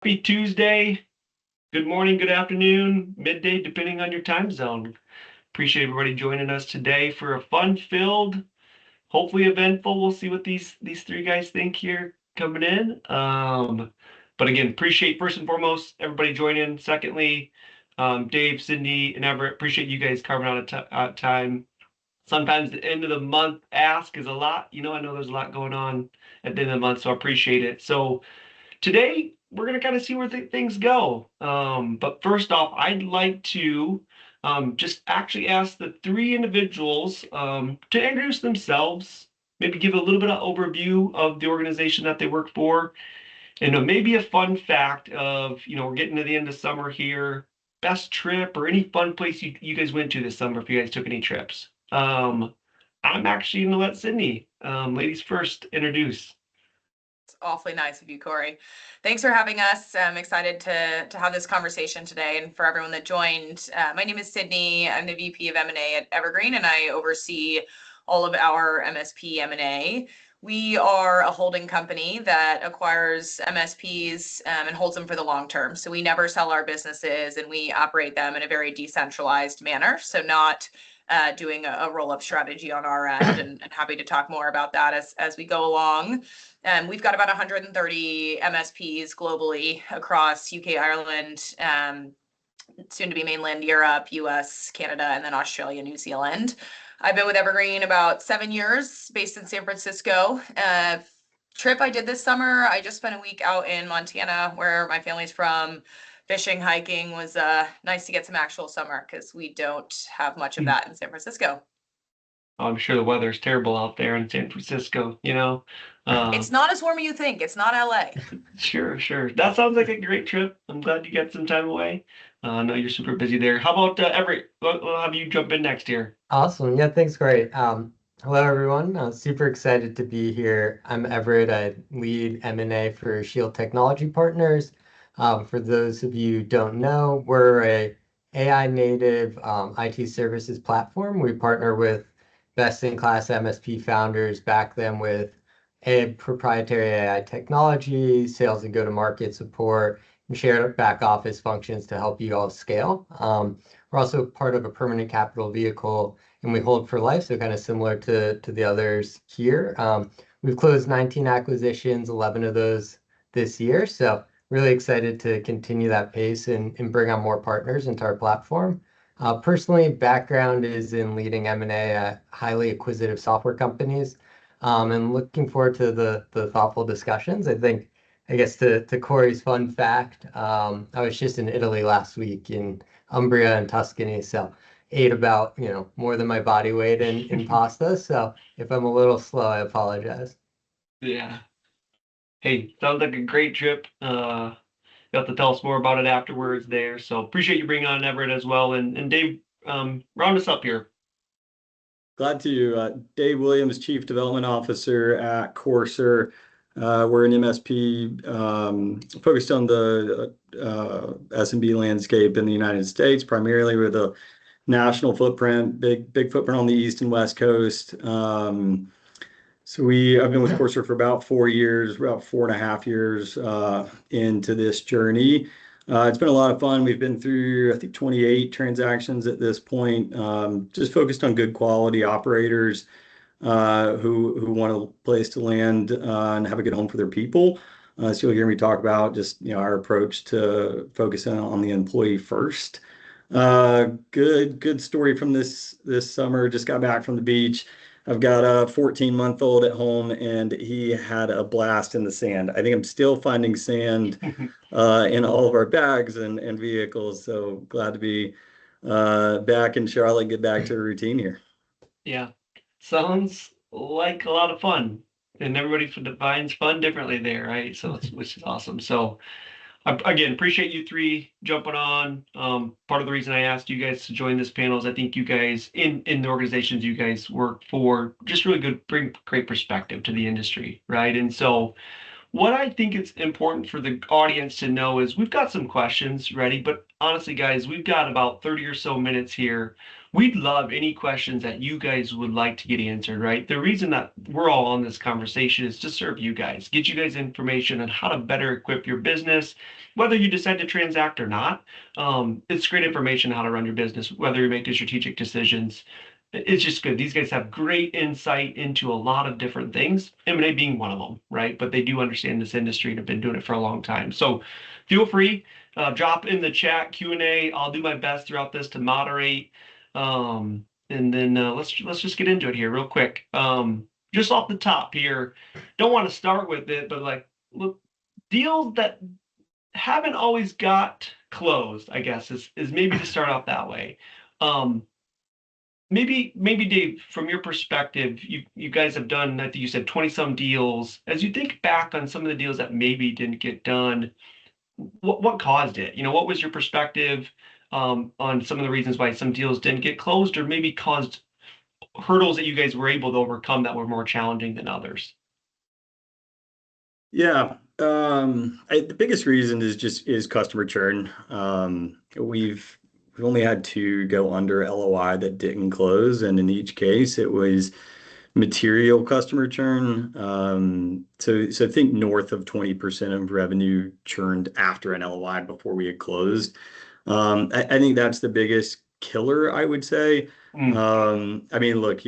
Happy Tuesday. Good morning, good afternoon, midday, depending on your time zone. Appreciate everybody joining us today for a fun-filled, hopefully eventful. We'll see what these three guys think here coming in. But again, appreciate first and foremost everybody joining. Secondly, Dave, Cindy, and Everett, appreciate you guys carving out time. Sometimes the end of the month ask is a lot. I know there's a lot going on at the end of the month, so I appreciate it. So today we're going to kind of see where things go. But first off, I'd like to just actually ask the three individuals to introduce themselves, maybe give a little bit of overview of the organization that they work for, and maybe a fun fact of, we're getting to the end of summer here, best trip or any fun place you guys went to this summer if you guys took any trips. I'm actually going to let Sydney, ladies first, introduce. It's awfully nice of you, Corey. Thanks for having us. I'm excited to have this conversation today. And for everyone that joined, my name is Sydney. I'm the VP of M&A at Evergreen, and I oversee all of our MSP M&A. We are a holding company that acquires MSPs and holds them for the long term. So we never sell our businesses, and we operate them in a very decentralized manner. So not doing a roll-up strategy on our end, and happy to talk more about that as we go along. We've got about 130 MSPs globally across UK, Ireland, soon to be mainland Europe, US, Canada, and then Australia, New Zealand. I've been with Evergreen about 7 years, based in San Francisco. Trip I did this summer, I just spent a week out in Montana, where my family's from. Fishing, hiking was nice to get some actual summer because we don't have much of that in San Francisco. I'm sure the weather's terrible out there in San Francisco, It's not as warm as you think. It's not LA. Sure, sure. That sounds like a great trip. I'm glad you got some time away. I know you're super busy there. How about Everett? We'll have you jump in next here. Awesome. Yeah, thanks, Corey. Hello, everyone. Super excited to be here. I'm Everett. I lead M&A for Shield Technology Partners. For those of you who don't know, we're a AI native IT services platform. We partner with best-in-class MSP founders, back them with a proprietary AI technology, sales and go-to-market support, and shared back office functions to help you all scale. We're also part of a permanent capital vehicle, and we hold for life, so kind of similar to the others here. We've closed 19 acquisitions, 11 of those this year. So really excited to continue that pace and bring on more partners into our platform. Personally, background is in leading M&A at highly acquisitive software companies, and looking forward to the thoughtful discussions. I guess to Corey's fun fact, I was just in Italy last week in Umbria and Tuscany, so ate about more than my body weight in pasta. So if I'm a little slow, I apologize. Yeah. Hey, sounds like a great trip. You'll have to tell us more about it afterwards there. So appreciate you bringing on Everett as well. And Dave, round us up here. Glad to. Dave Williams, Chief Development Officer at Courser. We're an MSP focused on the SMB landscape in the United States, primarily with a national footprint, big footprint on the East and West Coast. I've been with Courser for about 4 years, about 4.5 years into this journey. It's been a lot of fun. We've been through, I think, 28 transactions at this point, just focused on good quality operators who want a place to land and have a good home for their people. So you'll hear me talk about just our approach to focusing on the employee first. Good story from this summer. Just got back from the beach. I've got a 14-month-old at home, and he had a blast in the sand. I think I'm still finding sand in all of our bags and vehicles. So glad to be back in Charlotte, get back to a routine here. Yeah, sounds like a lot of fun. And everybody defines fun differently there, right? So which is awesome. So again, appreciate you three jumping on. Part of the reason I asked you guys to join this panel is I think you guys in the organizations you guys work for just really bring great perspective to the industry, right? And so what I think is important for the audience to know is we've got some questions ready, but honestly, guys, we've got about 30 or so minutes here. We'd love any questions that you guys would like to get answered, right? The reason that we're all on this conversation is to serve you guys, get you guys information on how to better equip your business, whether you decide to transact or not. It's great information on how to run your business, whether you're making strategic decisions. It's just good. These guys have great insight into a lot of different things, M&A being one of them, right? But they do understand this industry and have been doing it for a long time. So feel free, drop in the chat Q&A. I'll do my best throughout this to moderate. And then let's just get into it here real quick. Just off the top here, don't want to start with it, but like, look, deals that haven't always got closed, I guess, is maybe to start off that way. Maybe Dave, from your perspective, you guys have done, I think you said 20 some deals. As you think back on some of the deals that maybe didn't get done, what caused it? What was your perspective on some of the reasons why some deals didn't get closed, or maybe caused hurdles that you guys were able to overcome that were more challenging than others? Yeah, the biggest reason is customer churn. We've only had 2 go under LOI that didn't close, and in each case it was material customer churn. So think north of 20% of revenue churned after an LOI before we had closed. I think that's the biggest killer, I would say. I mean, look,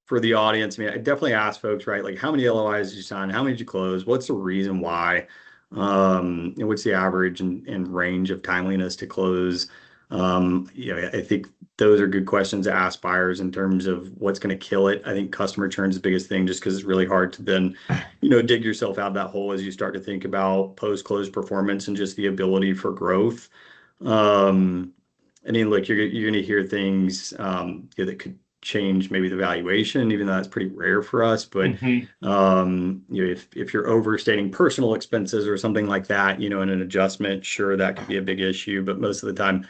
for the audience, I mean, I definitely ask folks, right? Like, how many LOIs did you sign? How many did you close? What's the reason why? And what's the average and range of timeliness to close? I think those are good questions to ask buyers in terms of what's going to kill it. I think customer churn is the biggest thing, just because it's really hard to then, dig yourself out of that hole as you start to think about post-close performance and just the ability for growth. I mean, look, you're going to hear things that could change maybe the valuation, even though that's pretty rare for us. But if you're overstating personal expenses or something like that, in an adjustment, sure, that could be a big issue. But most of the time,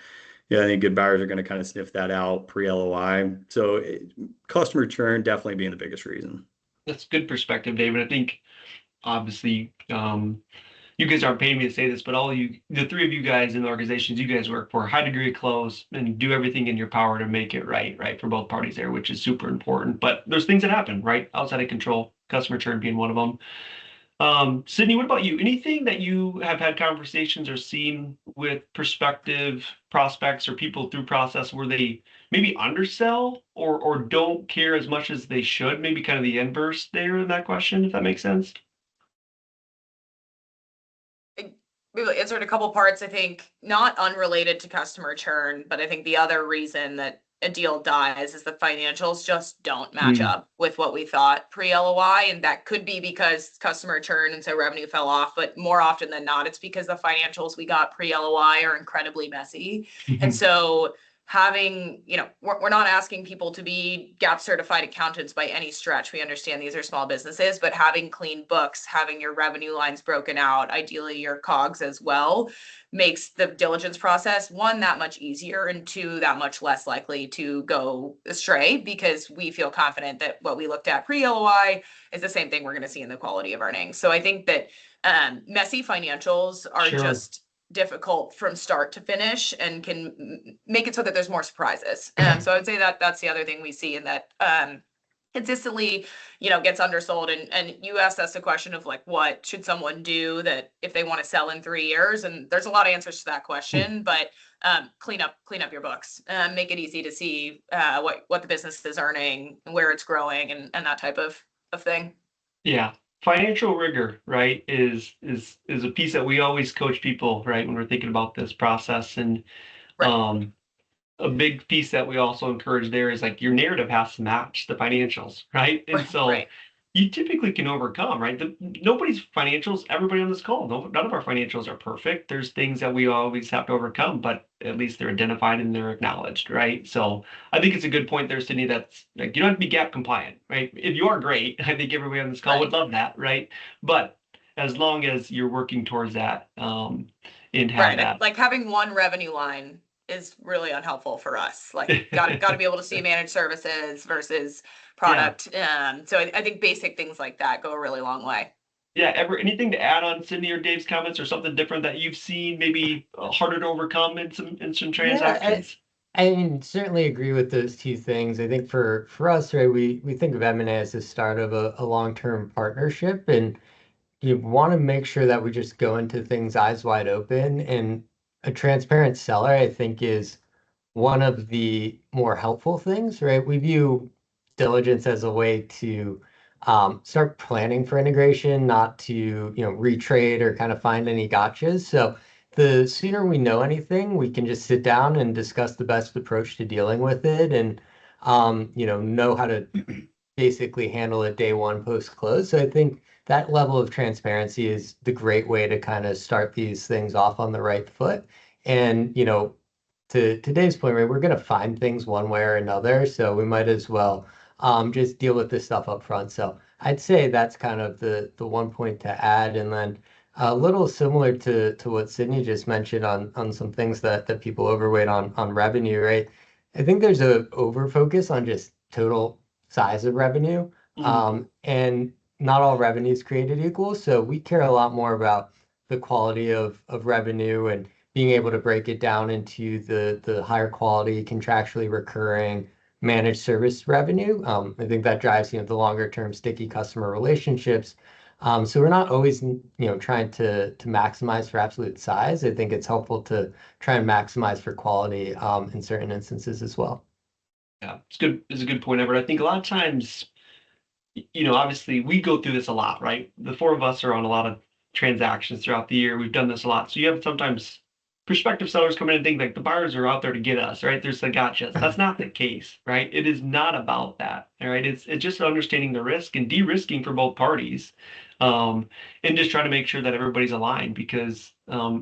I think good buyers are going to kind of sniff that out pre-LOI. So customer churn definitely being the biggest reason. That's good perspective, David. I think obviously you guys aren't paying me to say this, but the 3 of you guys in the organizations you guys work for, high degree of close and do everything in your power to make it right for both parties there, which is super important. But there's things that happen, right? Outside of control, customer churn being one of them. Sydney, what about you? Anything that you have had conversations or seen with prospective prospects or people through process where they maybe undersell or don't care as much as they should? Maybe kind of the inverse there in that question, if that makes sense. We've answered a couple parts, I think, not unrelated to customer churn, but I think the other reason that a deal dies is the financials just don't match up with what we thought pre-LOI. And that could be because customer churn and so revenue fell off, but more often than not, it's because the financials we got pre-LOI are incredibly messy. And so having, we're not asking people to be GAAP certified accountants by any stretch. We understand these are small businesses, but having clean books, having your revenue lines broken out, ideally your COGS as well, makes the diligence process, 1, that much easier, and 2, that much less likely to go astray, because we feel confident that what we looked at pre-LOI is the same thing we're going to see in the quality of earnings. So I think that messy financials are just difficult from start to finish and can make it so that there's more surprises. So I would say that that's the other thing we see, in that consistently, gets undersold. And you asked us a question of like, what should someone do that if they want to sell in 3 years? And there's a lot of answers to that question, but clean up your books, make it easy to see what the business is earning, where it's growing, and that type of thing. Yeah. Financial rigor, right, is a piece that we always coach people, right, when we're thinking about this process. And a big piece that we also encourage there is like your narrative has to match the financials, right? And so you typically can overcome, right? Nobody's financials, everybody on this call, none of our financials are perfect. There's things that we always have to overcome, but at least they're identified and they're acknowledged, right? So I think it's a good point there, Sydney, that's like, you don't have to be GAAP compliant, right? If you are, great. I think everybody on this call would love that, right? But as long as you're working towards that, and have that. Like having one revenue line is really unhelpful for us. Like got to be able to see managed services versus product. So I think basic things like that go a really long way. Yeah, ever anything to add on Sydney or Dave's comments, or something different that you've seen maybe harder to overcome in some Yeah, transactions? I mean, certainly agree with those two things. I think for us, right, we think of M&A as the start of a long-term partnership, and you want to make sure that we just go into things eyes wide open. And a transparent seller, I think, is one of the more helpful things, right? We view diligence as a way to start planning for integration, not to, retrade or kind of find any gotchas. So the sooner we know anything, we can just sit down and discuss the best approach to dealing with it and, know how to basically handle it day one post close. So I think that level of transparency is the great way to kind of start these things off on the right foot. And, to today's point, right, we're going to find things one way or another, so we might as well just deal with this stuff up front. So I'd say that's kind of the one point to add, and then a little similar to what Sydney just mentioned on some things that people overweight on revenue, right? I think there's a over focus on just total size of revenue, and not all revenue is created equal. So we care a lot more about the quality of revenue and being able to break it down into the higher quality, contractually recurring managed service revenue. I think that drives, the longer term sticky customer relationships. So we're not always, trying to maximize for absolute size. I think it's helpful to try and maximize for quality in certain instances as well. Yeah, it's good. It's a good point, Everett. I think a lot of times, obviously we go through this a lot, right? The four of us are on a lot of transactions throughout the year. We've done this a lot. So you have sometimes prospective sellers come in and think like the buyers are out there to get us, right? There's the gotchas. That's not the case, right? It is not about that. All right. It's just understanding the risk and de-risking for both parties. And just trying to make sure that everybody's aligned because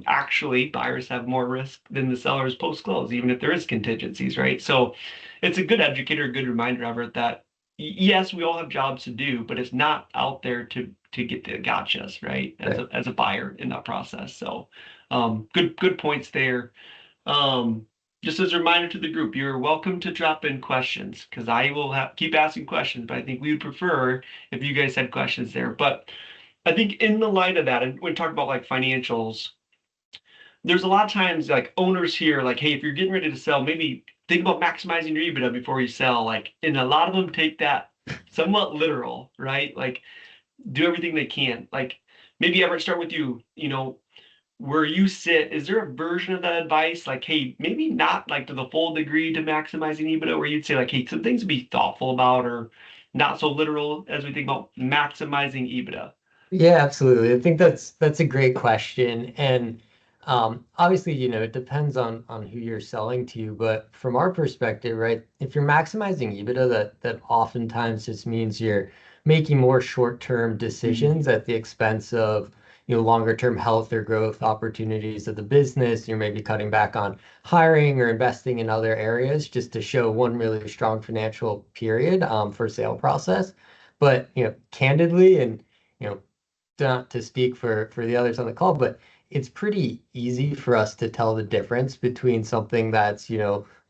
actually buyers have more risk than the sellers post close, even if there is contingencies, right? So it's a good educator, a good reminder, Everett, that yes, we all have jobs to do, but it's not out there to get the gotchas, right? As a buyer in that process. So good points there. Um, just as a reminder to the group, you're welcome to drop in questions because I will keep asking questions, but I think we would prefer if you guys had questions there. But I think in the light of that, and when we talk about like financials, there's a lot of times like owners here, like, hey, if you're getting ready to sell, maybe think about maximizing your EBITDA before you sell. Like, and a lot of them take that somewhat literal, right? Like, do everything they can. Like, maybe Everett, start with you. Where you sit, is there a version of that advice? Like, hey, maybe not like to the full degree to maximizing EBITDA, where you'd say like, hey, some things to be thoughtful about or not so literal as we think about maximizing EBITDA. Yeah, absolutely. I think that's a great question. And obviously, it depends on who you're selling to, but from our perspective, right, if you're maximizing EBITDA, that oftentimes just means you're making more short-term decisions at the expense of, longer term health or growth opportunities of the business. You're maybe cutting back on hiring or investing in other areas just to show one really strong financial period for sale process. But, candidly and not to speak for the others on the call, but it's pretty easy for us to tell the difference between something that's,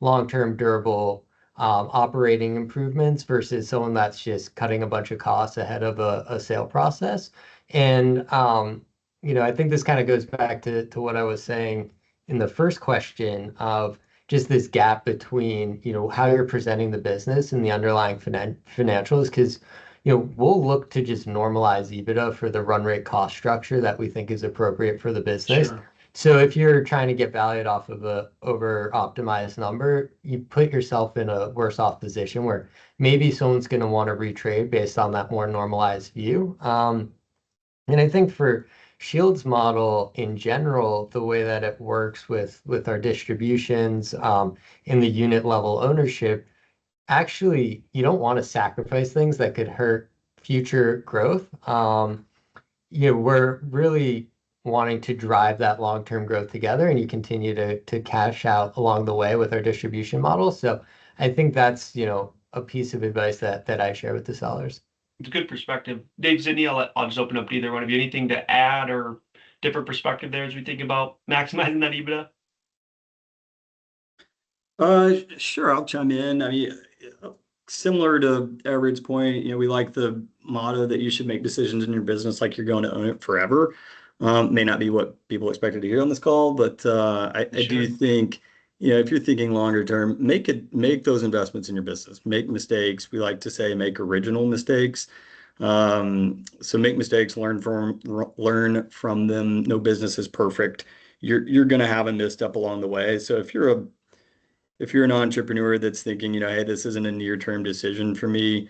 long-term durable operating improvements versus someone that's just cutting a bunch of costs ahead of a sale process. And, I think this kind of goes back to what I was saying in the first question of just this gap between, how you're presenting the business and the underlying financials, because we'll look to just normalize EBITDA for the run rate cost structure that we think is appropriate for the business. Sure. So if you're trying to get valued off of a over optimized number, you put yourself in a worse off position where maybe someone's going to want to retrade based on that more normalized view. And I think for Shield's model in general, the way that it works with our distributions in the unit level ownership, actually you don't want to sacrifice things that could hurt future growth. We're really wanting to drive that long-term growth together, and you continue to cash out along the way with our distribution model. So I think that's, a piece of advice that I share with the sellers. It's a good perspective. Dave, Sydney, I'll just open up to either one of you. Anything to add or different perspective there as we think about maximizing that EBITDA? Sure, I'll chime in. I mean, similar to Everett's point, we like the motto that you should make decisions in your business like you're going to own it forever. May not be what people expected to hear on this call, but I do think, if you're thinking longer term, make those investments in your business. Make mistakes. We like to say make original mistakes. So make mistakes, learn from them. No business is perfect. You're going to have a misstep along the way. So if you're an entrepreneur that's thinking, hey, this isn't a near-term decision for me,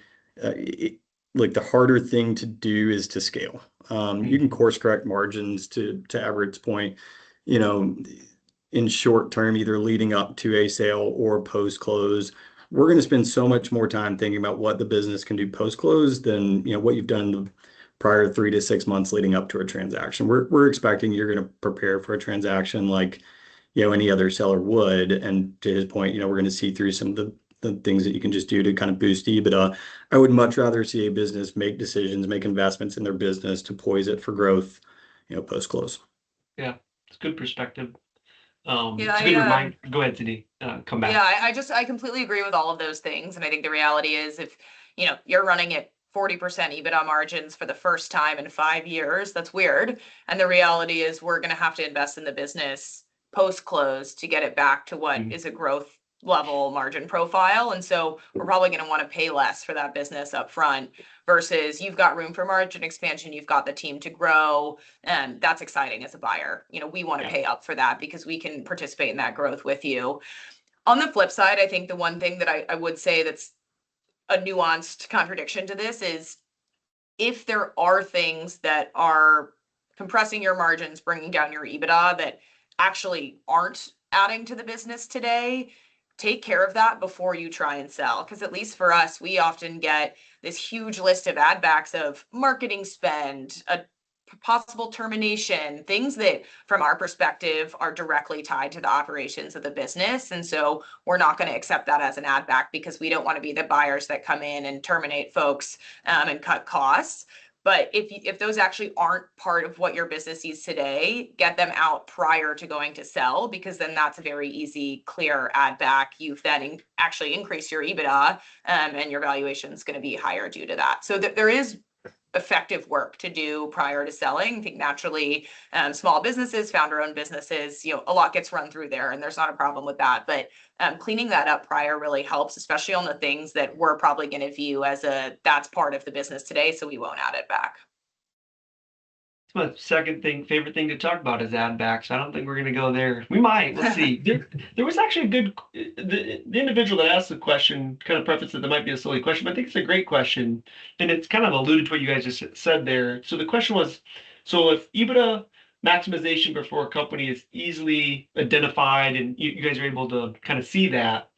like the harder thing to do is to scale. You can course correct margins to Everett's point, in short term, either leading up to a sale or post close. We're going to spend so much more time thinking about what the business can do post close than what you've done the prior 3 to 6 months leading up to a transaction. We're expecting you're going to prepare for a transaction like any other seller would. And to his point, we're going to see through some of the things that you can just do to kind of boost EBITDA. I would much rather see a business make decisions, make investments in their business to poise it for growth, post close. Yeah, it's good perspective. Yeah, it's a good reminder. Go ahead, Sydney. Come back. Yeah, I completely agree with all of those things. And I think the reality is if, you're running at 40% EBITDA margins for the first time in 5 years, that's weird. And the reality is we're going to have to invest in the business post-close to get it back to what is a growth level margin profile. And so we're probably going to want to pay less for that business up front versus you've got room for margin expansion. You've got the team to grow. And that's exciting as a buyer. We want to pay up for that because we can participate in that growth with you. On the flip side, I think the one thing that I would say that's a nuanced contradiction to this is if there are things that are compressing your margins, bringing down your EBITDA that actually aren't adding to the business today, take care of that before you try and sell. Because at least for us, we often get this huge list of add backs of marketing spend, a possible termination, things that from our perspective are directly tied to the operations of the business. And so we're not going to accept that as an add back because we don't want to be the buyers that come in and terminate folks and cut costs. But if those actually aren't part of what your business sees today, get them out prior to going to sell, because then that's a very easy, clear add back. You've then actually increased your EBITDA and your valuation is going to be higher due to that. So there is effective work to do prior to selling. I think naturally small businesses, founder-owned businesses, a lot gets run through there and there's not a problem with that. But cleaning that up prior really helps, especially on the things that we're probably going to view as that's part of the business today, so we won't add it back. My favorite thing to talk about is add backs. I don't think we're going to go there. We might. Let's see. There was actually the individual that asked the question kind of prefaced that there might be a silly question, but I think it's a great question. And it's kind of alluded to what you guys just said there. So the question was, so if EBITDA maximization before a company is easily identified and you guys are able to kind of see that,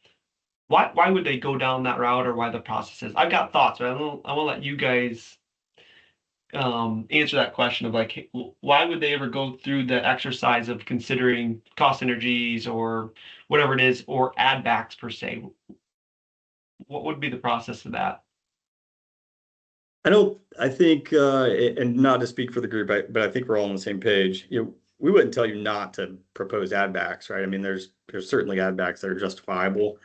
why would they go down that route or why the process is? I've got thoughts, but I want to let you guys answer that question of like, why would they ever go through the exercise of considering cost synergies or whatever it is, or add backs per se? What would be the process of that? I think, and not to speak for the group, but I think we're all on the same page. We wouldn't tell you not to propose add backs, right? I mean, there's certainly add backs that are justifiable.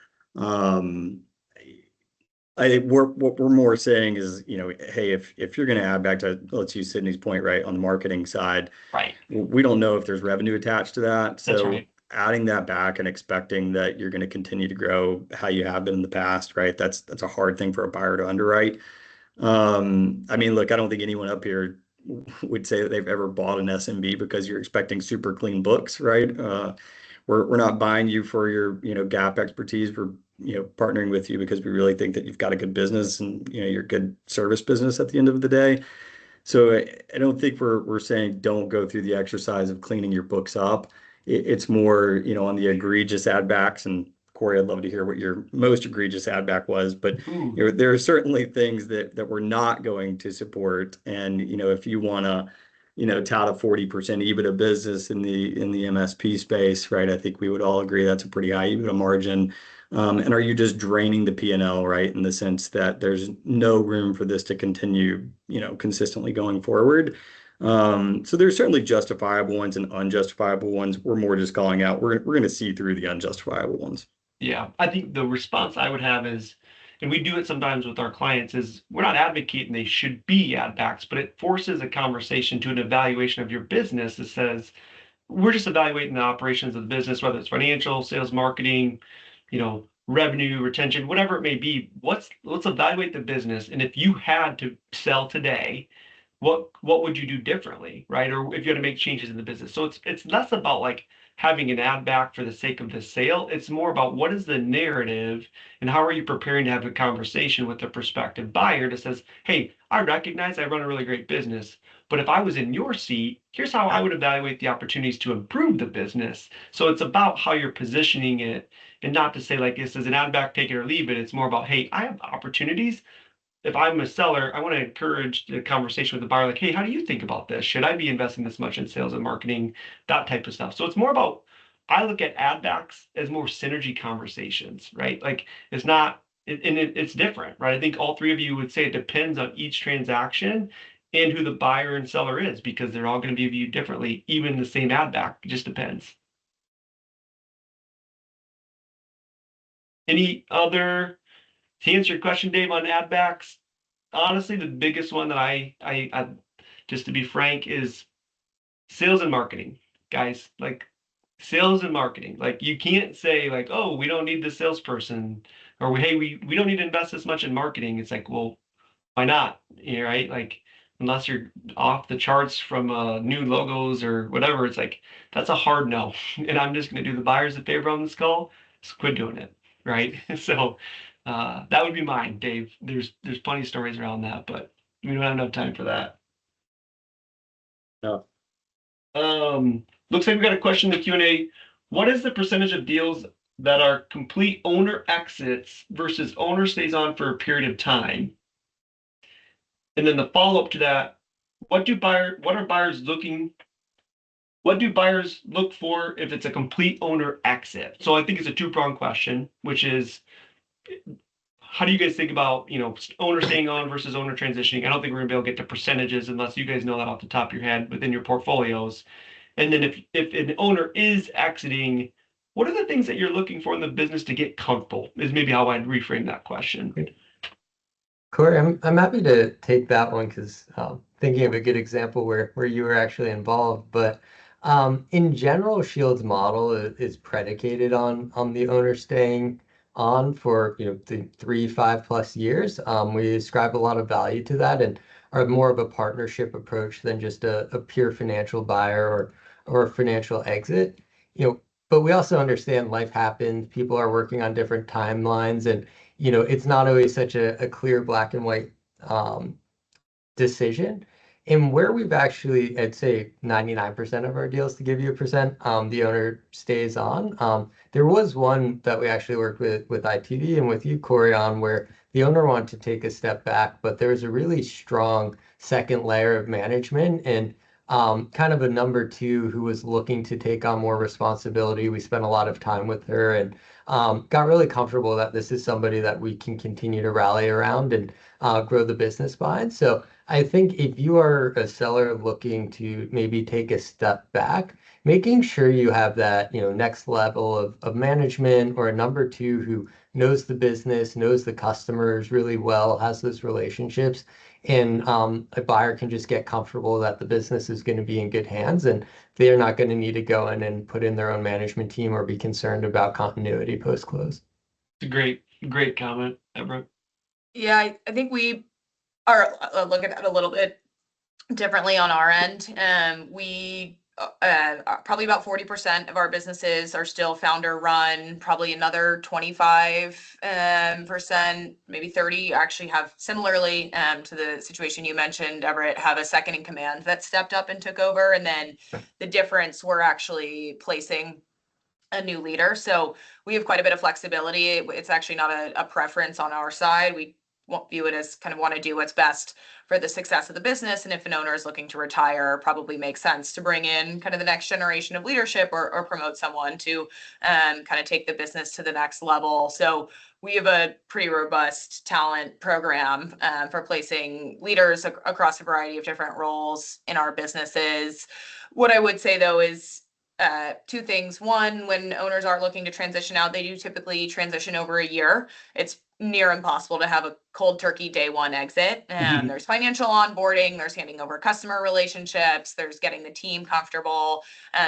I think what we're more saying is, hey, if you're going to add back to, let's use Sydney's point, right, on the marketing side, right? We don't know if there's revenue attached to that. So that's right. Adding that back and expecting that you're going to continue to grow how you have been in the past, right? That's a hard thing for a buyer to underwrite. I mean, look, I don't think anyone up here would say that they've ever bought an SMB because you're expecting super clean books, right? We're not buying you for your, GAAP expertise. We're, partnering with you because we really think that you've got a good business and, you're a good service business at the end of the day. So I don't think we're saying don't go through the exercise of cleaning your books up. It's more, on the egregious add backs. And Corey, I'd love to hear what your most egregious add back was, but there are certainly things that we're not going to support. And, if you want to, tout a 40% EBITDA business in the MSP space, right? I think we would all agree that's a pretty high EBITDA margin. And are you just draining the P&L, right? In the sense that there's no room for this to continue, consistently going forward. So there's certainly justifiable ones and unjustifiable ones. We're more just calling out. We're going to see through the unjustifiable ones. Yeah, I think the response I would have is and we do it sometimes with our clients, is we're not advocating they should be add backs, but it forces a conversation to an evaluation of your business that says, we're just evaluating the operations of the business, whether it's financial, sales, marketing, revenue, retention, whatever it may be. Let's evaluate the business. And if you had to sell today, what would you do differently, right? Or if you had to make changes in the business. So it's less about like having an add back for the sake of the sale. It's more about what is the narrative and how are you preparing to have a conversation with a prospective buyer that says, hey, I recognize I run a really great business, but if I was in your seat, here's how I would evaluate the opportunities to improve the business. So it's about how you're positioning it, and not to say like this is an add back, take it or leave it. It's more about, hey, I have opportunities. If I'm a seller, I want to encourage the conversation with the buyer, like, hey, how do you think about this? Should I be investing this much in sales and marketing? That type of stuff. So it's more about, I look at add backs as more synergy conversations, right? Like it's not, it's different, right? I think all three of you would say it depends on each transaction and who the buyer and seller is, because they're all going to be viewed differently. Even the same add back, it just depends. Any other, to answer your question, Dave, on add backs? Honestly, the biggest one that I just to be frank, is sales and marketing, guys. Like sales and marketing. Like you can't say like, oh, we don't need the salesperson, or hey, we don't need to invest this much in marketing. It's like, well, why not? Right? Like unless you're off the charts from new logos or whatever, it's like that's a hard no. And I'm just gonna do the buyers a favor on this call. So quit doing it, right? So that would be mine, Dave. There's plenty of stories around that, but we don't have enough time for that. No. Looks like we got a question in the Q&A. What is the percentage of deals that are complete owner exits versus owner stays on for a period of time? And then the follow-up to that, what do buyers look for if it's a complete owner exit? So I think it's a two-pronged question, which is, how do you guys think about, owner staying on versus owner transitioning? I don't think we're gonna be able to get to percentages unless you guys know that off the top of your head within your portfolios. And then if an owner is exiting, what are the things that you're looking for in the business to get comfortable, is maybe how I'd reframe that question. Corey, I'm happy to take that one because thinking of a good example where you were actually involved. But in general, Shield's model is predicated on the owner staying on for the 3-5+ years. We ascribe a lot of value to that and are more of a partnership approach than just a pure financial buyer or a financial exit. But we also understand life happens. People are working on different timelines, and it's not always such a clear black and white decision. And where we've actually, I'd say 99% of our deals, to give you a percent, the owner stays on. There was one that we actually worked with ITV and with you, Corey, on where the owner wanted to take a step back, but there was a really strong second layer of management and kind of a number two who was looking to take on more responsibility. We spent a lot of time with her and got really comfortable that this is somebody that we can continue to rally around and grow the business behind. So I think if you are a seller looking to maybe take a step back, making sure you have that next level of management or a number two who knows the business, knows the customers really well, has those relationships, and a buyer can just get comfortable that the business is going to be in good hands and they're not going to need to go in and put in their own management team or be concerned about continuity post-close. It's a great comment, Everett. Yeah, I think we are looking at it a little bit differently on our end. We probably about 40% of our businesses are still founder run. Probably another 25%, maybe 30 actually have, similarly to the situation you mentioned, Everett, have a second in command that stepped up and took over. And then the difference, we're actually placing a new leader. So we have quite a bit of flexibility. It's actually not a preference on our side. We won't view it as kind of want to do what's best for the success of the business. And if an owner is looking to retire, probably makes sense to bring in kind of the next generation of leadership or promote someone to kind of take the business to the next level. So we have a pretty robust talent program for placing leaders across a variety of different roles in our businesses. What I would say though is two things. One, when owners are looking to transition out, they do typically transition over a year. It's near impossible to have a cold turkey day one exit. There's financial onboarding, there's handing over customer relationships, there's getting the team comfortable.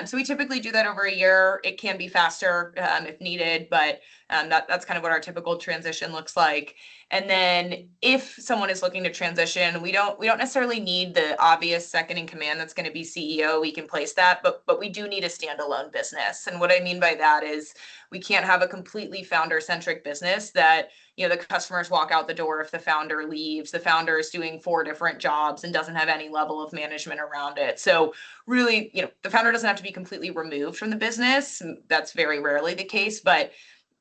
So we typically do that over a year. It can be faster if needed, but that's kind of what our typical transition looks like. And then if someone is looking to transition, we don't necessarily need the obvious second in command that's going to be CEO. We can place that, but we do need a standalone business. And what I mean by that is we can't have a completely founder-centric business that, you know, the customers walk out the door if the founder leaves. The founder is doing 4 different jobs and doesn't have any level of management around it. So really, you know, the founder doesn't have to be completely removed from the business. That's very rarely the case, but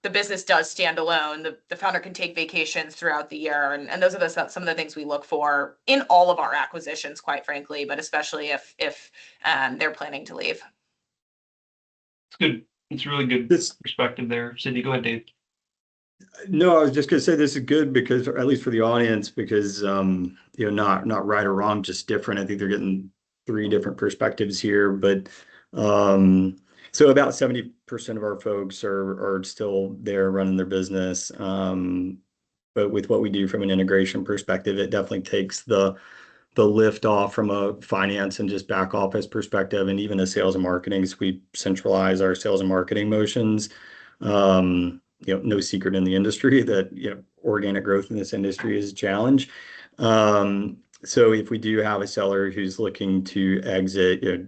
the business does stand alone. The founder can take vacations throughout the year. And those are some of the things we look for in all of our acquisitions, quite frankly, but especially if they're planning to leave. It's good. It's really good perspective there. Sydney, go ahead, Dave. No, I was just gonna say this is good because, or at least for the audience, because you know, not right or wrong, just different. I think they're getting 3 different perspectives here, but so about 70% of our folks are still there running their business. But with what we do from an integration perspective, it definitely takes the lift off from a finance and just back office perspective, and even a sales and marketing. So we centralize our sales and marketing motions. You know, no secret in the industry that, you know, organic growth in this industry is a challenge. So if we do have a seller who's looking to exit, you know,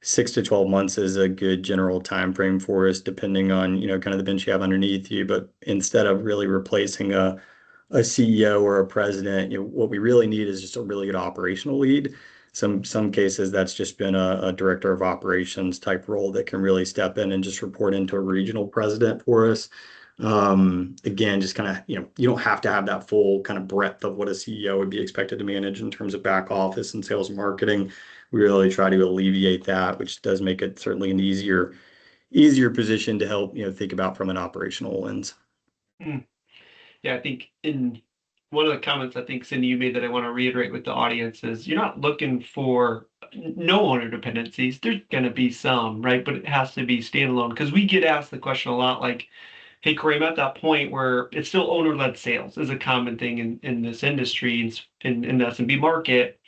6 to 12 months is a good general time frame for us, depending on, you know, kind of the bench you have underneath you. But instead of really replacing a CEO or a president, you know, what we really need is just a really good operational lead. Some cases that's just been a director of operations type role that can really step in and just report into a regional president for us. Again, just kind of, you know, you don't have to have that full kind of breadth of what a CEO would be expected to manage in terms of back office and sales and marketing. We really try to alleviate that, which does make it certainly an easier position to help, you know, think about from an operational lens. Yeah, I think in one of the comments I think, Cindy, you made that I want to reiterate with the audience is you're not looking for no owner dependencies. There's going to be some, right? But it has to be standalone, because we get asked the question a lot like, hey, Corey, I'm at that point where it's still owner-led sales is a common thing in this industry, in the SMB market.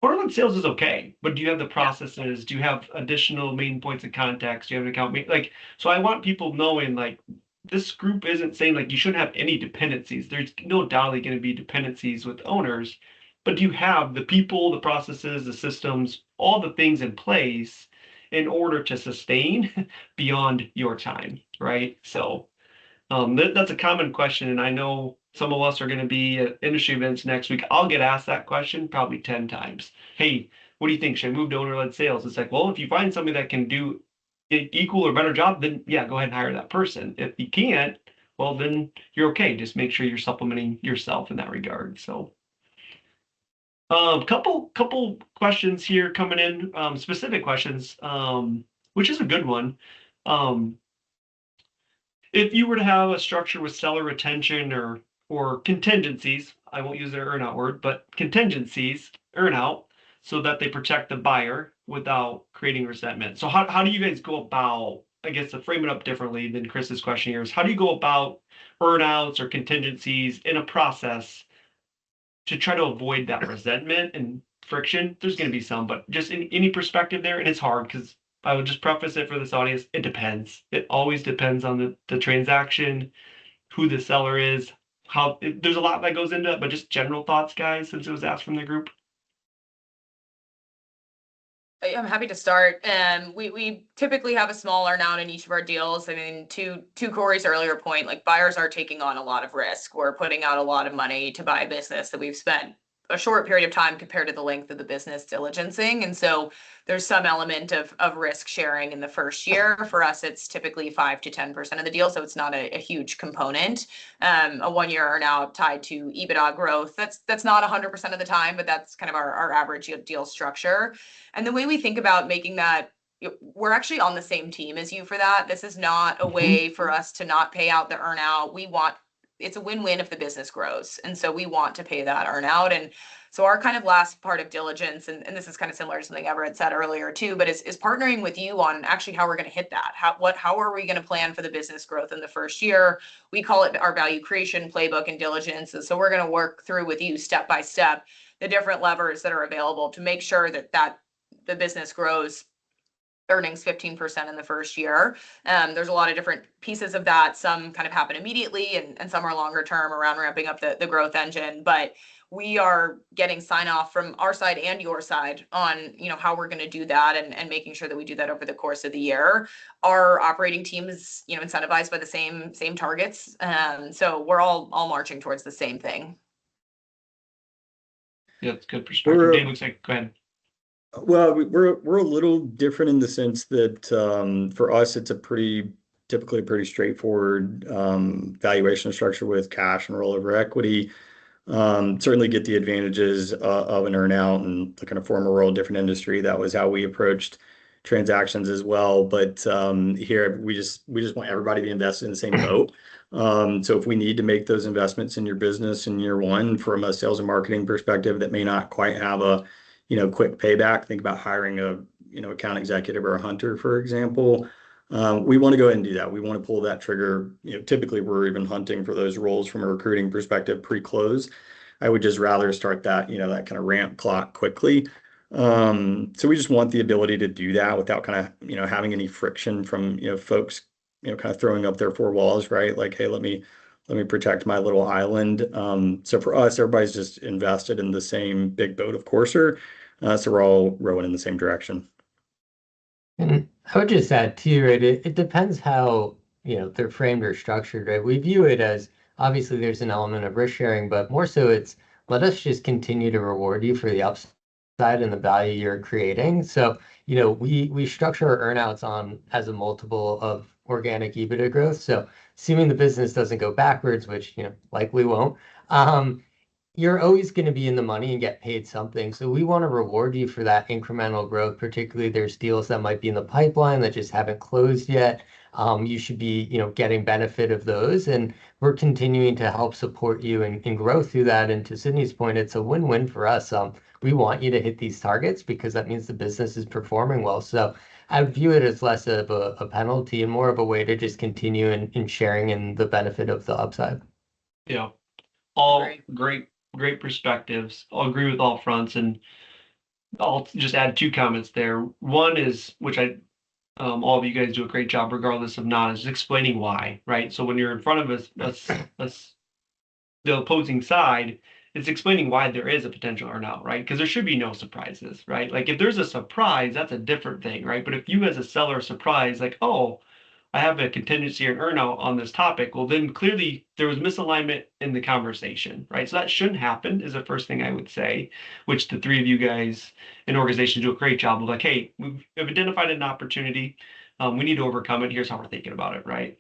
Owner-led sales is okay, but do you have the processes? Do you have additional main points of contacts? Do you have an account? Like, so I want people knowing, like, this group isn't saying like you shouldn't have any dependencies. There's no doubt going to be dependencies with owners, but do you have the people, the processes, the systems, all the things in place in order to sustain beyond your time, right? So that's a common question, and I know some of us are going to be at industry events next week. I'll get asked that question probably 10 times. Hey, what do you think? Should I move to owner-led sales? It's like, well, if you find somebody that can do equal or better job, then yeah, go ahead and hire that person. If you can't, well, then you're okay. Just make sure you're supplementing yourself in that regard. So couple questions here coming in, specific questions, which is a good one. If you were to have a structure with seller retention or contingencies, I won't use their earnout word, but contingencies, earnout, so that they protect the buyer without creating resentment. So how do you guys go about, I guess to frame it up differently than Chris's question here is, how do you go about earnouts or contingencies in a process to try to avoid that resentment and friction? There's going to be some, but just in any perspective there, and it's hard because I would just preface it for this audience. It depends. It always depends on the transaction, who the seller is, there's a lot that goes into it, but just general thoughts, guys, since it was asked from the group. I'm happy to start. We typically have a small earnout in each of our deals. I mean, to Corey's earlier point, like buyers are taking on a lot of risk. We're putting out a lot of money to buy a business that we've spent a short period of time compared to the length of the business diligencing. And so there's some element of risk sharing in the first year. For us, it's typically 5 to 10% of the deal. So it's not a huge component. A 1-year earnout tied to EBITDA growth. That's not 100% of the time, but that's kind of our average deal structure. And the way we think about making that, we're actually on the same team as you for that. This is not a way for us to not pay out the earnout. We want it's a win-win if the business grows. And so we want to pay that earnout. And so our kind of last part of diligence, and this is kind of similar to something Everett said earlier too, but is partnering with you on actually how we're going to hit that. How are we going to plan for the business growth in the first year? We call it our value creation playbook and diligence. And so we're going to work through with you step by step the different levers that are available to make sure that the business grows earnings 15% in the first year. There's a lot of different pieces of that. Some kind of happen immediately and some are longer term around ramping up the growth engine. But we are getting sign off from our side and your side on, how we're going to do that and making sure that we do that over the course of the year. Our operating team is, incentivized by the same targets. So we're all marching towards the same thing. Yeah, that's good perspective. Dave looks like, go ahead. Well, we're a little different in the sense that for us, it's typically a pretty straightforward valuation structure with cash and rollover equity. Certainly get the advantages of an earnout, and the kind of former world, different industry. That was how we approached transactions as well. But here we just want everybody to be invested in the same boat. So if we need to make those investments in your business in year one from a sales and marketing perspective that may not quite have a quick payback, think about hiring a account executive or a hunter, for example. We want to go ahead and do that. We want to pull that trigger. Typically we're even hunting for those roles from a recruiting perspective pre-close. I would just rather start that, that kind of ramp clock quickly. So we just want the ability to do that without kind of, having any friction from, folks, kind of throwing up their four walls, right? Like, hey, let me protect my little island. So for us, everybody's just invested in the same big boat of Courser. So we're all rowing in the same direction. And I would just add too, right? It depends how, they're framed or structured, right? We view it as obviously there's an element of risk sharing, but more so it's let us just continue to reward you for the upside and the value you're creating. So, we structure our earnouts on as a multiple of organic EBITDA growth. So assuming the business doesn't go backwards, which, likely won't, you're always going to be in the money and get paid something. So we want to reward you for that incremental growth. Particularly there's deals that might be in the pipeline that just haven't closed yet. You should be, getting benefit of those, and we're continuing to help support you and grow through that. And to Sydney's point, it's a win-win for us. We want you to hit these targets because that means the business is performing well. So I view it as less of a penalty and more of a way to just continue in sharing in the benefit of the upside. Yeah, all great perspectives. I'll agree with all fronts, and I'll just add two comments there. One is, which all of you guys do a great job, regardless of not, is explaining why, right? So when you're in front of us, the opposing side, it's explaining why there is a potential earnout, right? Because there should be no surprises, right? Like if there's a surprise, that's a different thing, right? But if you as a seller are surprised, like, oh, I have a contingency or an earnout on this topic, well, then clearly there was misalignment in the conversation, right? So that shouldn't happen is the first thing I would say, which the three of you guys in organizations do a great job of like, hey, we've identified an opportunity. We need to overcome it. Here's how we're thinking about it, right?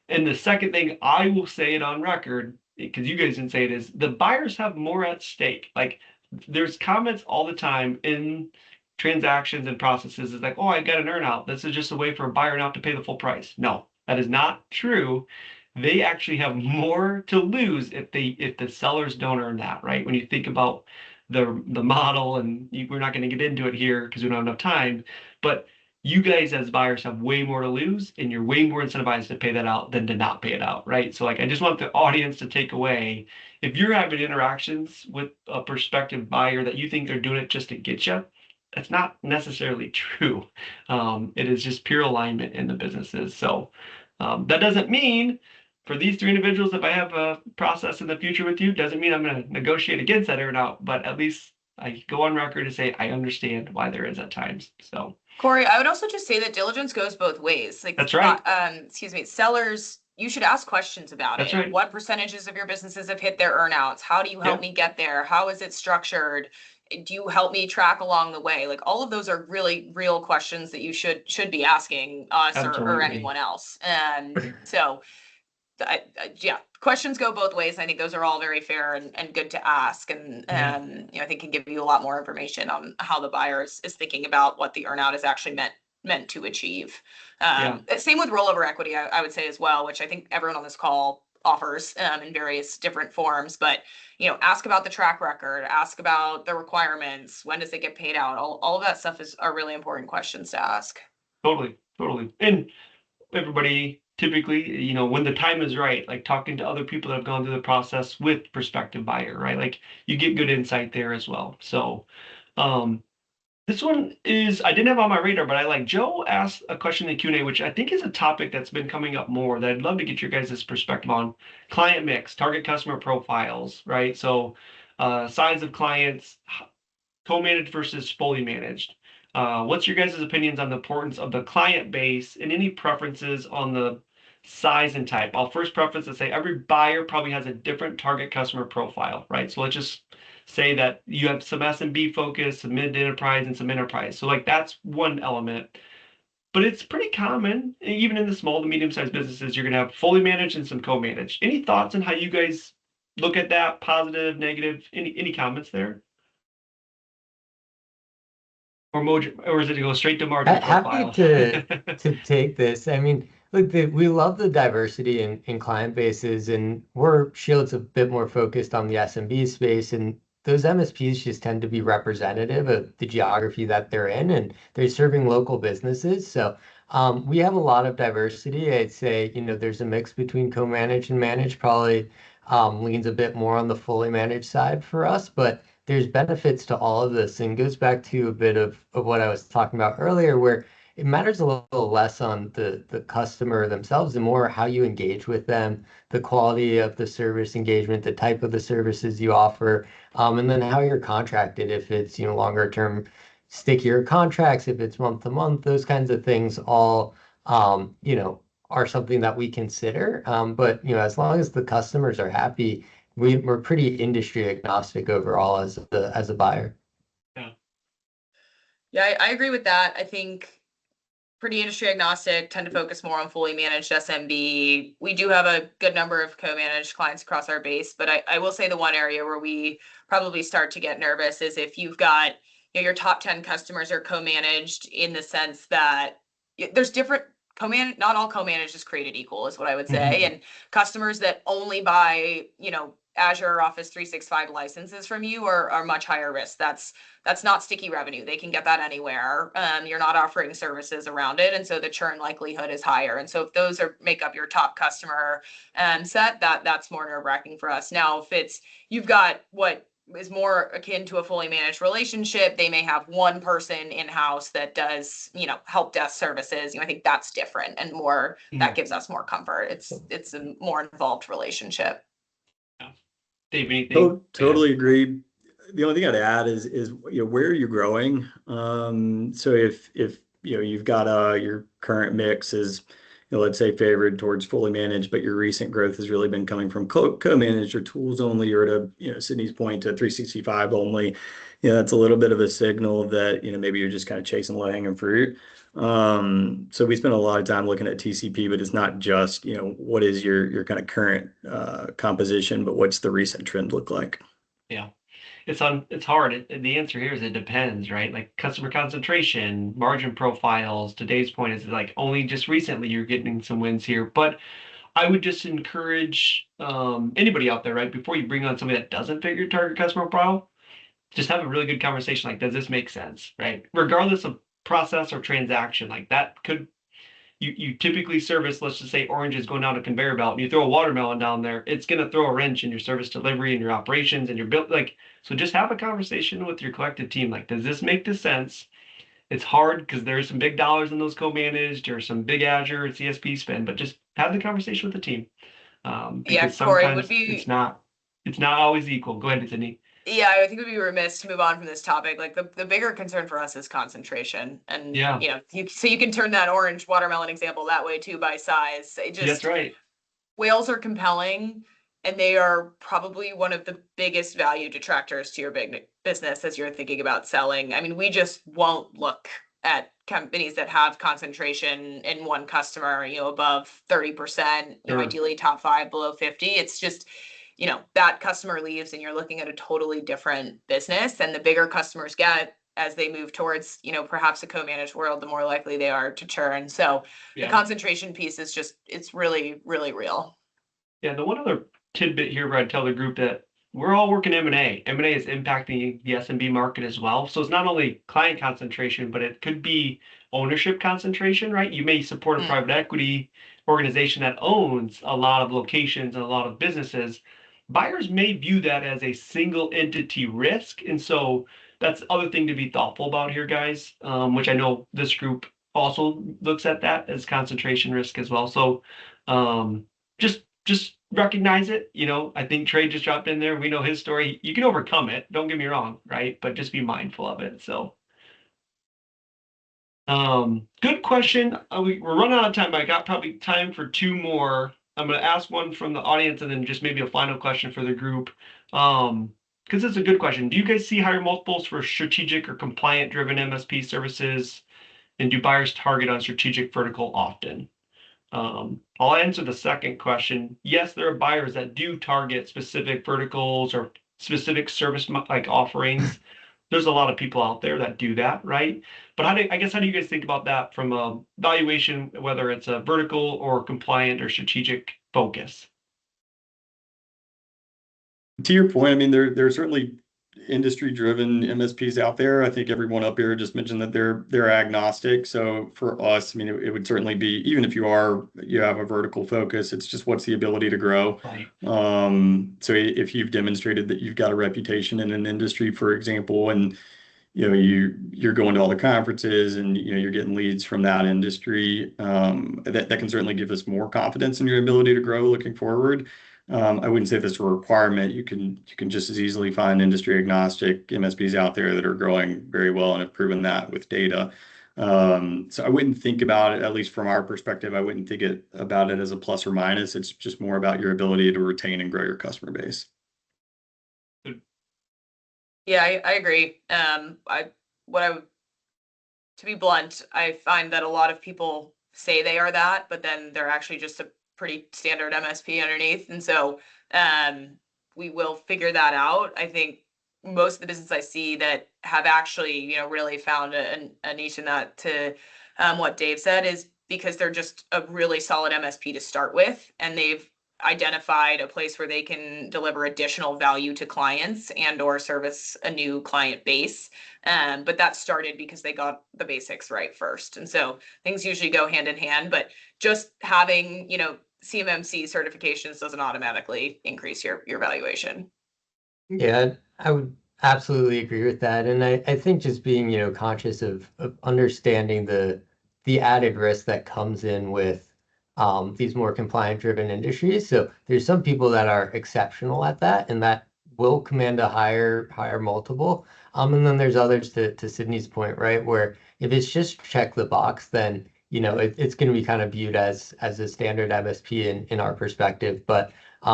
And the second thing, I will say it on record, because you guys didn't say it, is the buyers have more at stake. Like there's comments all the time in transactions and processes is like, oh, I got an earnout. This is just a way for a buyer not to pay the full price. No, that is not true. They actually have more to lose if the sellers don't earn that, right? When you think about the model, and we're not going to get into it here because we don't have enough time, but you guys as buyers have way more to lose, and you're way more incentivized to pay that out than to not pay it out, right? So like, I just want the audience to take away, if you're having interactions with a prospective buyer that you think they're doing it just to get you, that's not necessarily true. It is just pure alignment in the businesses. So that doesn't mean for these three individuals, if I have a process in the future with you, doesn't mean I'm going to negotiate against that earnout, but at least I go on record to say I understand why there is at times. So Corey, I would also just say that diligence goes both ways. Like that's right. Sellers, you should ask questions about That's it. right. What percentages of your businesses have hit their earnouts? How do you help me get there? How is it structured? Do you help me track along the way? Like all of those are really real questions that you should be asking us or anyone else. So yeah, questions go both ways. I think those are all very fair and good to ask. And, I think can give you a lot more information on how the buyer is thinking about what the earnout is actually meant to achieve. Same with rollover equity, I would say as well, which I think everyone on this call offers in various different forms, but ask about the track record, ask about the requirements, when does it get paid out, all of that stuff are really important questions to ask. Totally. And everybody typically, when the time is right, like talking to other people that have gone through the process with prospective buyer, right? Like you get good insight there as well. So this one I didn't have on my radar, but I like Joe asked a question in the Q&A, which I think is a topic that's been coming up more that I'd love to get your guys' perspective on. Client mix, target customer profiles, right? So size of clients, co-managed versus fully managed. What's your guys' opinions on the importance of the client base and any preferences on the size and type? I'll first preface to say every buyer probably has a different target customer profile, right? So let's just say that you have some SMB focus, some mid enterprise, and some enterprise. So like that's one element. But it's pretty common, even in the small to medium-sized businesses, you're going to have fully managed and some co-managed. Any thoughts on how you guys look at that? Positive, negative? Any comments there? Or is it to go straight to margin Happy profile? to take this. I mean, look, we love the diversity in client bases, and Shield's a bit more focused on the SMB space, and those MSPs just tend to be representative of the geography that they're in, and they're serving local businesses. So we have a lot of diversity. I'd say, there's a mix between co-managed and managed, probably leans a bit more on the fully managed side for us, but there's benefits to all of this, and goes back to a bit of what I was talking about earlier, where it matters a little less on the customer themselves and more how you engage with them, the quality of the service engagement, the type of the services you offer, and then how you're contracted, if it's longer term, stickier contracts, if it's month to month, those kinds of things all are something that we consider. But as long as the customers are happy, we're pretty industry agnostic overall as a buyer. Yeah, I agree with that. I think pretty industry agnostic, tend to focus more on fully managed SMB. We do have a good number of co-managed clients across our base, but I will say the one area where we probably start to get nervous is if you've got your top 10 customers are co-managed, in the sense that there's different co-managed, not all co-managed is created equal, is what I would say. And customers that only buy Azure or Office 365 licenses from you are much higher risk. That's not sticky revenue. They can get that anywhere. You're not offering services around it, and so the churn likelihood is higher. And so if those make up your top customer set, that's more nerve-wracking for us. Now, if you've got what is more akin to a fully managed relationship, they may have one person in-house that does help desk services. I think that's different and more that gives us more comfort. It's a more involved relationship. Dave, anything? Totally agree. The only thing I'd add is where are you growing? So if you've got your current mix is let's say favored towards fully managed, but your recent growth has really been coming from co-managed or tools only, or to Sydney's point, to 365 only. That's a little bit of a signal that maybe you're just kind of chasing low-hanging fruit. So we spend a lot of time looking at TCP, but it's not just what is your kind of current composition, but what's the recent trend look like? Yeah, it's hard. The answer here is it depends, right? Like customer concentration, margin profiles. Today's point is like only just recently you're getting some wins here, but I would just encourage anybody out there, right? Before you bring on somebody that doesn't fit your target customer profile, just have a really good conversation. Like, does this make sense, right? Regardless of process or transaction, like that could, you typically service, let's just say oranges going down a conveyor belt, and you throw a watermelon down there, it's going to throw a wrench in your service delivery and your operations and your build. Like, so just have a conversation with your collective team. Like, does this make this sense? It's hard because there's some big dollars in those co-managed or some big Azure and CSP spend, but just have the conversation with the team. Because Corey, sometimes it's not always equal. Go ahead, Sydney. Yeah, I think we'd be remiss to move on from this topic. Like the bigger concern for us is concentration, and you can turn that orange watermelon example that way too by size. That's right. Whales are compelling, and they are probably one of the biggest value detractors to your big business as you're thinking about selling. I mean, we just won't look at companies that have concentration in one customer, above 30%, ideally top 5, below 50. It's just that customer leaves and you're looking at a totally different business. And the bigger customers get as they move towards, perhaps a co-managed world, the more likely they are to churn. So the concentration piece is it's really, really real. Yeah, the one other tidbit here where I tell the group that we're all working M&A. M&A is impacting the SMB market as well. So it's not only client concentration, but it could be ownership concentration, right? You may support a private equity organization that owns a lot of locations and a lot of businesses. Buyers may view that as a single entity risk. And so that's the other thing to be thoughtful about here, guys, which I know this group also looks at that as concentration risk as well. So just recognize it. I think Trey just dropped in there. We know his story. You can overcome it. Don't get me wrong, right? But just be mindful of it. So, good question. We're running out of time, but I got probably time for two more. I'm going to ask one from the audience and then just maybe a final question for the group. Because it's a good question. Do you guys see higher multiples for strategic or compliant driven MSP services? And do buyers target on strategic vertical often? I'll answer the second question. Yes, there are buyers that do target specific verticals or specific service like offerings. There's a lot of people out there that do that, right? But how do you guys think about that from a valuation, whether it's a vertical or compliant or strategic focus? To your point, I mean, there are certainly industry-driven MSPs out there. I think everyone up here just mentioned that they're agnostic. So for us, I mean, it would certainly be, even if you have a vertical focus, it's just what's the ability to grow. Right. So if you've demonstrated that you've got a reputation in an industry, for example, and you're going to all the conferences and you're getting leads from that industry, that can certainly give us more confidence in your ability to grow looking forward. I wouldn't say that's a requirement. You can just as easily find industry agnostic MSPs out there that are growing very well and have proven that with data. So I wouldn't think about it, at least from our perspective, I wouldn't think about it as a plus or minus. It's just more about your ability to retain and grow your customer base. Yeah, I agree. To be blunt, I find that a lot of people say they are that, but then they're actually just a pretty standard MSP underneath. And so we will figure that out. I think most of the business I see that have actually, really found a niche in that, to what Dave said, is because they're just a really solid MSP to start with, and they've identified a place where they can deliver additional value to clients and or service a new client base. But that started because they got the basics right first. And so things usually go hand in hand, but just having, CMMC certifications doesn't automatically increase your valuation. Yeah, I would absolutely agree with that. And I think just being, conscious of understanding the added risk that comes in with these more compliant-driven industries. So there's some people that are exceptional at that, and that will command a higher multiple. And then there's others, to Sydney's point, right, where if it's just check the box, then it's going to be kind of viewed as a standard MSP in our perspective. But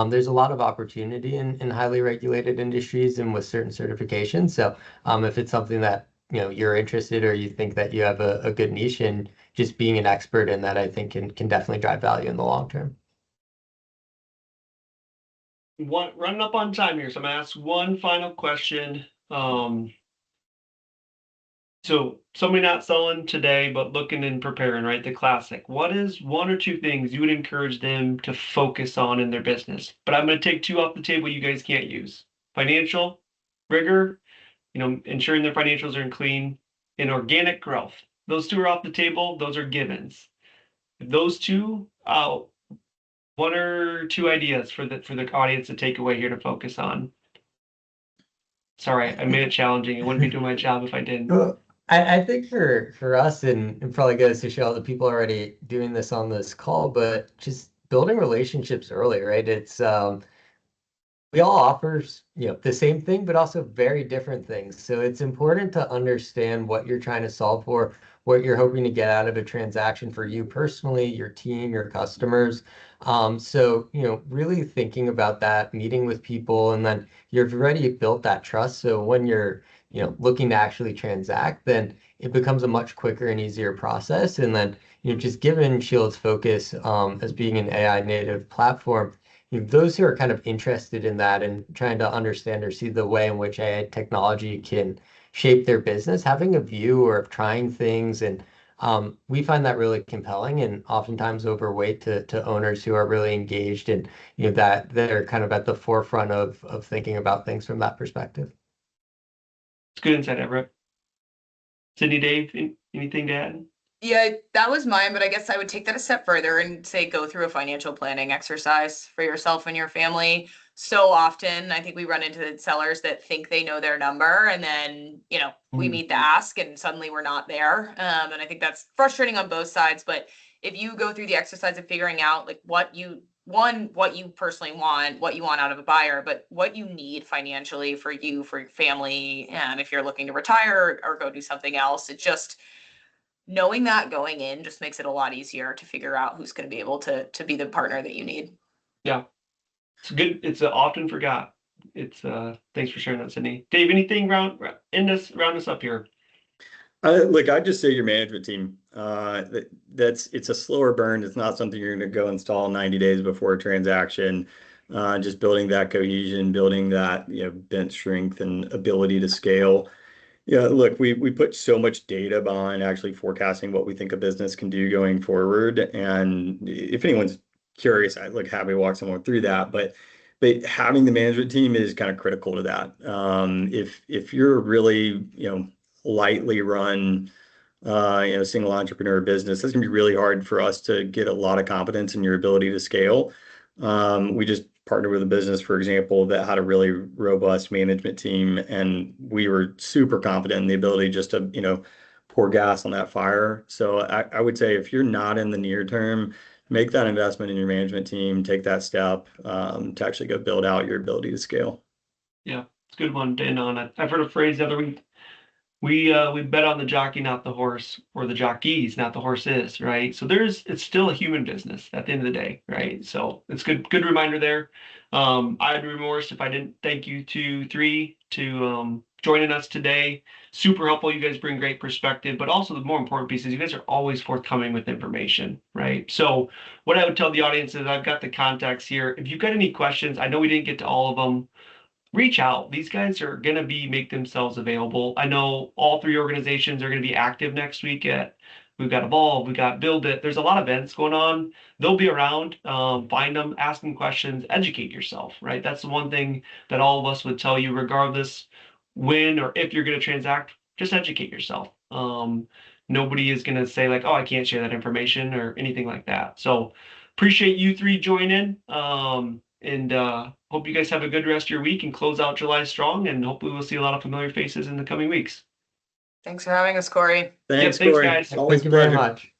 there's a lot of opportunity in highly regulated industries and with certain certifications. So if it's something that you're interested, or you think that you have a good niche, and just being an expert in that, I think can definitely drive value in the long term. Running up on time here, so I'm gonna ask one final question. So somebody not selling today, but looking and preparing, right? The classic. What is one or two things you would encourage them to focus on in their business? But I'm going to take two off the table you guys can't use. Financial rigor, ensuring their financials are clean, and organic growth. Those two are off the table. Those are givens. Those two, one or two ideas for the audience to take away here to focus on. Sorry, I made it challenging. I wouldn't be doing my job if I didn't. Well, I think for us, and probably goes to show the people already doing this on this call, but just building relationships early, right? It's we all offer the same thing, but also very different things. So it's important to understand what you're trying to solve for, what you're hoping to get out of a transaction for you personally, your team, your customers. So really thinking about that, meeting with people, and then you've already built that trust. So when you're looking to actually transact, then it becomes a much quicker and easier process. And then just given Shield's focus as being an AI native platform, those who are kind of interested in that and trying to understand or see the way in which AI technology can shape their business, having a view or of trying things and We find that really compelling and oftentimes overweight to owners who are really engaged and that they're kind of at the forefront of thinking about things from that perspective. It's good insight, Everett. Sydney, Dave, anything to add? Yeah, that was mine, but I guess I would take that a step further and say go through a financial planning exercise for yourself and your family. So often, I think we run into sellers that think they know their number, and then, we meet the ask and suddenly we're not there. And I think that's frustrating on both sides. But if you go through the exercise of figuring out like what you personally want, what you want out of a buyer, but what you need financially for you, for your family, and if you're looking to retire or go do something else, it just knowing that going in just makes it a lot easier to figure out who's going to be able to be the partner that you need. Yeah, it's good. It's often forgot. It's thanks for sharing that, Sydney. Dave, anything round us up here? Look, I'd just say your management team. It's a slower burn. It's not something you're going to go install 90 days before a transaction. Just building that cohesion, building that bench strength and ability to scale. Yeah, look, we put so much data behind actually forecasting what we think a business can do going forward. And if anyone's curious, I'd happy to walk someone through that. But having the management team is kind of critical to that. If you're really lightly run single entrepreneur business, that's gonna be really hard for us to get a lot of confidence in your ability to scale. We just partnered with a business, for example, that had a really robust management team, and we were super confident in the ability just to pour gas on that fire. So I would say if you're not in the near term, make that investment in your management team, take that step to actually go build out your ability to scale. Yeah, it's a good one to end on. I've heard a phrase the other week. We bet on the jockey, not the horse, or the jockeys, not the horses, right? So it's still a human business at the end of the day, right? So it's good reminder there. I'd be remorse if I didn't thank you three to joining us today. Super helpful. You guys bring great perspective, but also the more important piece is you guys are always forthcoming with information, right? So what I would tell the audience is I've got the contacts here. If you've got any questions, I know we didn't get to all of them. Reach out. These guys are going to make themselves available. I know all three organizations are going to be active next week we've got Evolve, we've got Build It. There's a lot of events going on. They'll be around. Find them, ask them questions, educate yourself, right? That's the one thing that all of us would tell you, regardless when or if you're going to transact, just educate yourself. Nobody is going to say like, oh, I can't share that information or anything like that. So appreciate you three joining. And hope you guys have a good rest of your week and close out July strong. And hopefully we'll see a lot of familiar faces in the coming weeks. Thanks for having us, Corey. Thanks, Thanks, Corey. guys. Always Thank you very pleasure. much.